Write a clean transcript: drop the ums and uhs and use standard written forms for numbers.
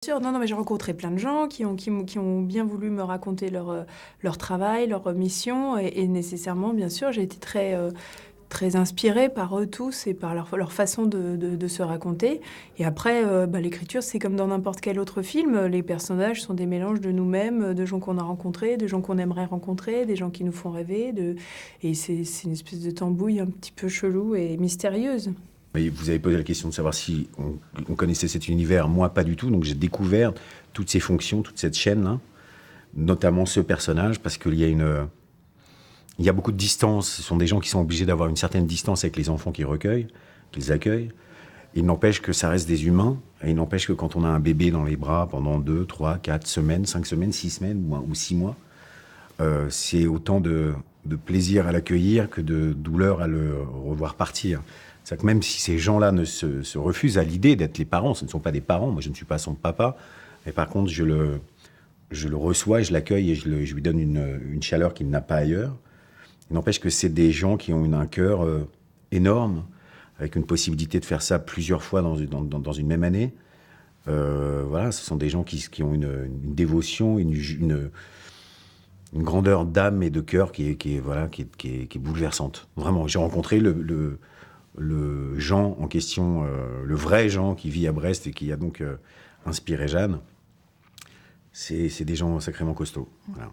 Sûr, non, non, mais j'ai rencontré plein de gens qui ont bien voulu me raconter leur travail, leur mission et nécessairement, bien sûr, j'ai été très inspirée par eux tous et par leur façon de se raconter et après, l'écriture, c'est comme dans n'importe quel autre film, les personnages sont des mélanges de nous-mêmes, de gens qu'on a rencontrés, de gens qu'on aimerait rencontrer, des gens qui nous font rêver, et c'est une espèce de tambouille un petit peu chelou et mystérieuse. Et vous avez posé la question de savoir si on connaissait cet univers. Moi, pas du tout. Donc, j'ai découvert toutes ces fonctions, toute cette chaîne-là, notamment ce personnage, parce il y a beaucoup de distance. Ce sont des gens qui sont obligés d'avoir une certaine distance avec les enfants qu'ils accueillent. Il n'empêche que ça reste des humains. Et il n'empêche que quand on a un bébé dans les bras pendant 2, 3, 4 semaines, 5 semaines, 6 semaines ou 6 mois, c'est autant de plaisir à l'accueillir que de douleur à le revoir partir. C'est-à-dire que même si ces gens-là se refusent à l'idée d'être les parents, ce ne sont pas des parents, moi je ne suis pas son papa, mais par contre je le reçois, je l'accueille et je lui donne une chaleur qu'il n'a pas ailleurs. Il n'empêche que c'est des gens qui ont un cœur énorme, avec une possibilité de faire ça plusieurs fois dans une même année. Voilà, ce sont des gens qui ont une dévotion, une grandeur d'âme et de cœur qui est bouleversante. Vraiment, j'ai rencontré le Jean en question, le vrai Jean qui vit à Brest et qui a donc inspiré Jeanne. C'est des gens sacrément costauds. Voilà.